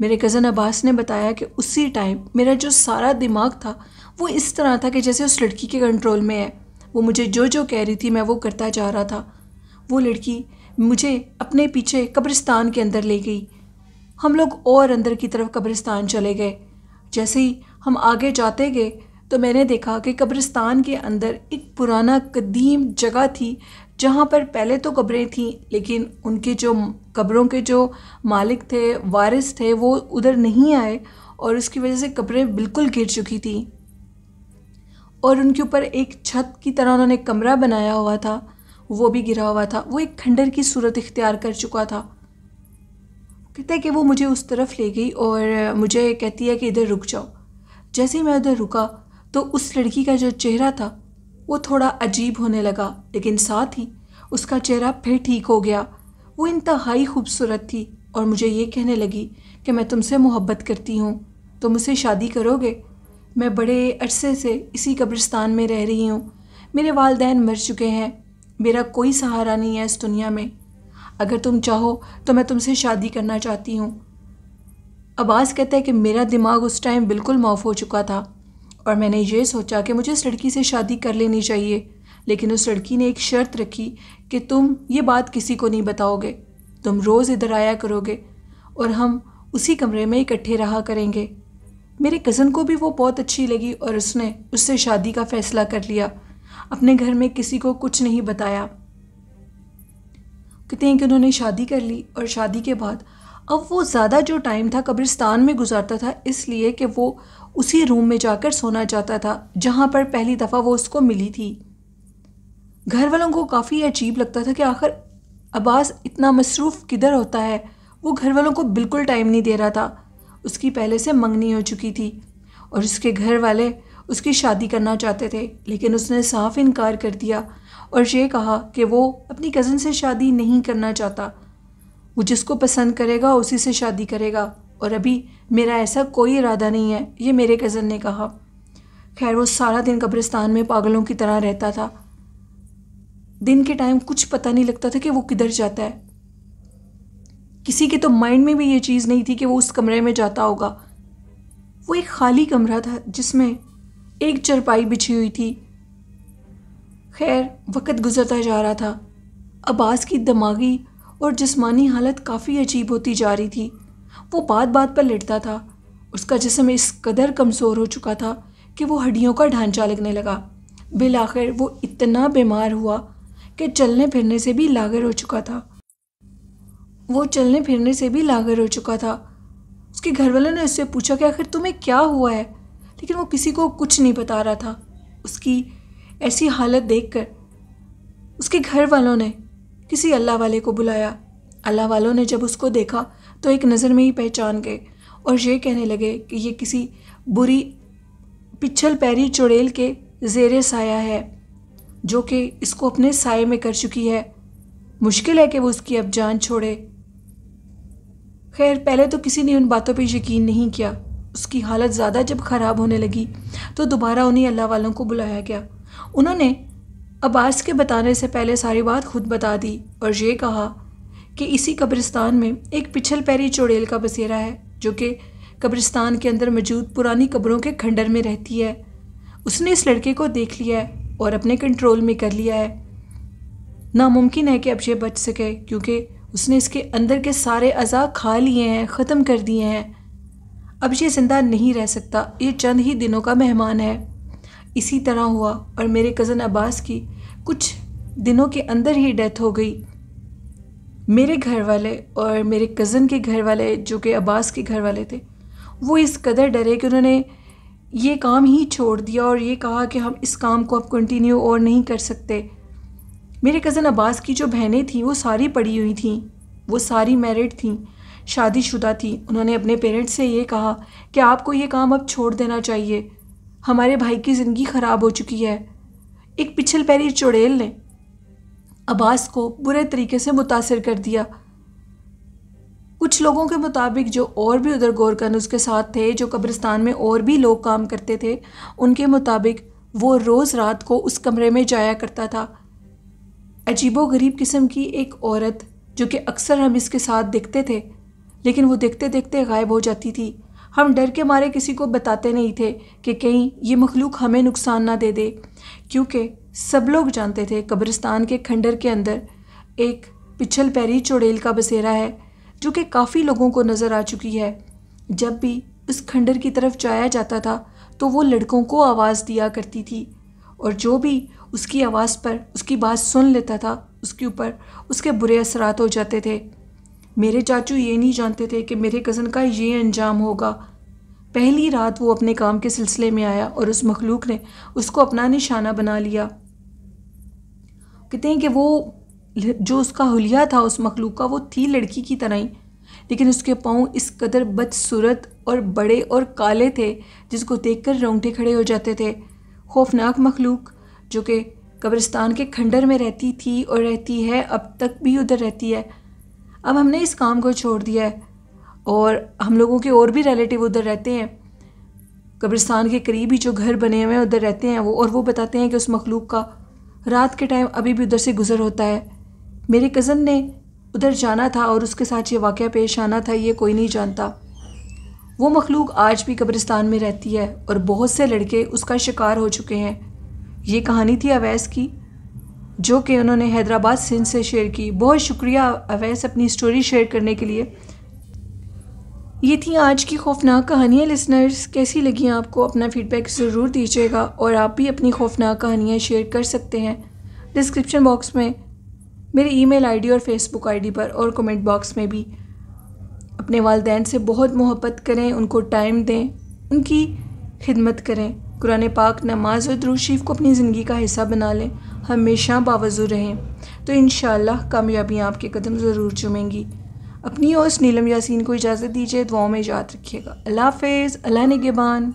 میرے کزن عباس نے بتایا کہ اسی ٹائم میرا جو سارا دماغ تھا وہ اس طرح تھا کہ جیسے اس لڑکی کے کنٹرول میں ہے. وہ مجھے جو کہہ رہی تھی میں وہ کرتا جا رہا تھا. وہ لڑکی مجھے اپنے پیچھے قبرستان کے اندر لے گئی. ہم لوگ اور اندر کی طرف قبرستان چلے گئے. جیسے ہی ہم آگے جاتے گئے تو میں نے دیکھا کہ قبرستان کے اندر ایک پرانا قدیم جگہ تھی جہاں پر پہلے تو قبریں تھیں لیکن ان کے جو قبروں کے جو مالک تھے، وارث تھے، وہ ادھر نہیں آئے اور اس کی وجہ سے قبریں بالکل گر چکی تھیں. اور ان کے اوپر ایک چھت کی طرح انہوں نے کمرہ بنایا ہوا تھا، وہ بھی گرا ہوا تھا. وہ ایک کھنڈر کی صورت اختیار کر چکا تھا. کہتے ہیں کہ وہ مجھے اس طرف لے گئی اور مجھے کہتی ہے کہ ادھر رک جاؤ. جیسے ہی میں ادھر رکا تو اس لڑکی کا جو چہرہ تھا وہ تھوڑا عجیب ہونے لگا، لیکن ساتھ ہی اس کا چہرہ پھر ٹھیک ہو گیا. وہ انتہائی خوبصورت تھی اور مجھے یہ کہنے لگی کہ میں تم سے محبت کرتی ہوں، تم مجھ سے شادی کرو گے؟ میں بڑے عرصے سے اسی قبرستان میں رہ رہی ہوں. میرے والدین مر چکے ہیں، میرا کوئی سہارا نہیں ہے اس دنیا میں. اگر تم چاہو تو میں تم سے شادی کرنا چاہتی ہوں. عباس کہتا ہے کہ میرا دماغ اس ٹائم بالکل معاف ہو چکا تھا اور میں نے یہ سوچا کہ مجھے اس لڑکی سے شادی کر لینی چاہیے. لیکن اس لڑکی نے ایک شرط رکھی کہ تم یہ بات کسی کو نہیں بتاؤ گے، تم روز ادھر آیا کرو گے اور ہم اسی کمرے میں اکٹھے رہا کریں گے. میرے کزن کو بھی وہ بہت اچھی لگی اور اس نے اس سے شادی کا فیصلہ کر لیا. اپنے گھر میں کسی کو کچھ نہیں بتایا. کہتے ہیں کہ انہوں نے شادی کر لی اور شادی کے بعد اب وہ زیادہ جو ٹائم تھا قبرستان میں گزارتا تھا اس لیے کہ وہ اسی روم میں جا کر سونا چاہتا تھا جہاں پر پہلی دفعہ وہ اس کو ملی تھی. گھر والوں کو کافی عجیب لگتا تھا کہ آخر عباس اتنا مصروف کدھر ہوتا ہے. وہ گھر والوں کو بالکل ٹائم نہیں دے رہا تھا. اس کی پہلے سے منگنی ہو چکی تھی اور اس کے گھر والے اس کی شادی کرنا چاہتے تھے لیکن اس نے صاف انکار کر دیا اور یہ کہا کہ وہ اپنی کزن سے شادی نہیں کرنا چاہتا. وہ جس کو پسند کرے گا اسی سے شادی کرے گا اور ابھی میرا ایسا کوئی ارادہ نہیں ہے، یہ میرے کزن نے کہا. خیر وہ سارا دن قبرستان میں پاگلوں کی طرح رہتا تھا. دن کے ٹائم کچھ پتہ نہیں لگتا تھا کہ وہ کدھر جاتا ہے. کسی کے تو مائنڈ میں بھی یہ چیز نہیں تھی کہ وہ اس کمرے میں جاتا ہوگا. وہ ایک خالی کمرہ تھا جس میں ایک چرپائی بچھی ہوئی تھی. خیر وقت گزرتا جا رہا تھا. عباس کی دماغی اور جسمانی حالت کافی عجیب ہوتی جا رہی تھی. وہ بات بات پر لڑتا تھا. اس کا جسم اس قدر کمزور ہو چکا تھا کہ وہ ہڈیوں کا ڈھانچہ لگنے لگا. بالآخر وہ اتنا بیمار ہوا کہ چلنے پھرنے سے بھی لاغر ہو چکا تھا. اس کے گھر والوں نے اس سے پوچھا کہ آخر تمہیں کیا ہوا ہے، لیکن وہ کسی کو کچھ نہیں بتا رہا تھا. اس کی ایسی حالت دیکھ کر اس کے گھر والوں نے کسی اللہ والے کو بلایا. اللہ والوں نے جب اس کو دیکھا تو ایک نظر میں ہی پہچان گئے اور یہ کہنے لگے کہ یہ کسی بری پچھل پیری چڑیل کے زیر سایہ ہے جو کہ اس کو اپنے سائے میں کر چکی ہے. مشکل ہے کہ وہ اس کی اب جان چھوڑے. خیر پہلے تو کسی نے ان باتوں پہ یقین نہیں کیا. اس کی حالت زیادہ جب خراب ہونے لگی تو دوبارہ انہیں اللہ والوں کو بلایا گیا. انہوں نے عباس کے بتانے سے پہلے ساری بات خود بتا دی اور یہ کہا کہ اسی قبرستان میں ایک پچھل پیری چڑیل کا بسیرا ہے جو کہ قبرستان کے اندر موجود پرانی قبروں کے کھنڈر میں رہتی ہے. اس نے اس لڑکے کو دیکھ لیا ہے اور اپنے کنٹرول میں کر لیا ہے. ناممکن ہے کہ اب یہ بچ سکے کیونکہ اس نے اس کے اندر کے سارے اعضاء کھا لیے ہیں، ختم کر دیے ہیں. اب یہ زندہ نہیں رہ سکتا، یہ چند ہی دنوں کا مہمان ہے. اسی طرح ہوا اور میرے کزن عباس کی کچھ دنوں کے اندر ہی ڈیتھ ہو گئی. میرے گھر والے اور میرے کزن کے گھر والے جو کہ عباس کے گھر والے تھے وہ اس قدر ڈرے کہ انہوں نے یہ کام ہی چھوڑ دیا اور یہ کہا کہ ہم اس کام کو اب کنٹینیو اور نہیں کر سکتے. میرے کزن عباس کی جو بہنیں تھیں وہ ساری پڑھی ہوئی تھیں، وہ ساری میرڈ تھیں، شادی شدہ تھیں. انہوں نے اپنے پیرنٹس سے یہ کہا کہ آپ کو یہ کام اب چھوڑ دینا چاہیے، ہمارے بھائی کی زندگی خراب ہو چکی ہے. ایک پچھل پیری چڑیل نے عباس کو برے طریقے سے متاثر کر دیا. کچھ لوگوں کے مطابق جو اور بھی ادھر گورکن اس کے ساتھ تھے، جو قبرستان میں اور بھی لوگ کام کرتے تھے، ان کے مطابق وہ روز رات کو اس کمرے میں جایا کرتا تھا. عجیب و غریب قسم کی ایک عورت جو کہ اکثر ہم اس کے ساتھ دیکھتے تھے لیکن وہ دیکھتے دیکھتے غائب ہو جاتی تھی۔ ہم ڈر کے مارے کسی کو بتاتے نہیں تھے کہ کہیں یہ مخلوق ہمیں نقصان نہ دے دے، کیونکہ سب لوگ جانتے تھے قبرستان کے کھنڈر کے اندر ایک پچھل پیری چڑیل کا بسیرا ہے جو کہ کافی لوگوں کو نظر آ چکی ہے۔ جب بھی اس کھنڈر کی طرف جایا جاتا تھا تو وہ لڑکوں کو آواز دیا کرتی تھی، اور جو بھی اس کی آواز پر اس کی بات سن لیتا تھا اس کے اوپر اس کے برے اثرات ہو جاتے تھے۔ میرے چاچو یہ نہیں جانتے تھے کہ میرے کزن کا یہ انجام ہوگا۔ پہلی رات وہ اپنے کام کے سلسلے میں آیا اور اس مخلوق نے اس کو اپنا نشانہ بنا لیا۔ کہتے ہیں کہ وہ جو اس کا حلیہ تھا اس مخلوق کا، وہ تھی لڑکی کی طرح ہی، لیکن اس کے پاؤں اس قدر بدصورت اور بڑے اور کالے تھے جس کو دیکھ کر رونگٹے کھڑے ہو جاتے تھے۔ خوفناک مخلوق جو کہ قبرستان کے کھنڈر میں رہتی تھی اور رہتی ہے، اب تک بھی ادھر رہتی ہے۔ اب ہم نے اس کام کو چھوڑ دیا ہے اور ہم لوگوں کے اور بھی ریلیٹیو ادھر رہتے ہیں، قبرستان کے قریب ہی جو گھر بنے ہوئے ہیں ادھر رہتے ہیں وہ بتاتے ہیں کہ اس مخلوق کا رات کے ٹائم ابھی بھی ادھر سے گزر ہوتا ہے۔ میرے کزن نے ادھر جانا تھا اور اس کے ساتھ یہ واقعہ پیش آنا تھا، یہ کوئی نہیں جانتا۔ وہ مخلوق آج بھی قبرستان میں رہتی ہے اور بہت سے لڑکے اس کا شکار ہو چکے ہیں۔ یہ کہانی تھی اویس کی جو کہ انہوں نے حیدرآباد سندھ سے شیئر کی۔ بہت شکریہ اویس اپنی سٹوری شیئر کرنے کے لیے۔ یہ تھیں آج کی خوفناک کہانیاں۔ لسنرز کیسی لگیں آپ کو؟ اپنا فیڈ بیک ضرور دیجیے گا، اور آپ بھی اپنی خوفناک کہانیاں شیئر کر سکتے ہیں ڈسکرپشن باکس میں میری ای میل آئی ڈی اور فیس بک آئی ڈی پر، اور کمنٹ باکس میں بھی۔ اپنے والدین سے بہت محبت کریں، ان کو ٹائم دیں، ان کی خدمت کریں، قرآن پاک، نماز اور درود شریف کو اپنی زندگی کا حصہ بنا لیں، ہمیشہ باوضو رہیں، تو انشاءاللہ کامیابیاں آپ کے قدم ضرور چومیں گی۔ اپنی ہوسٹ نیلم یاسین کو اجازت دیجیے، دعاؤں میں یاد رکھیے گا۔ اللہ حافظ، اللہ نگہبان۔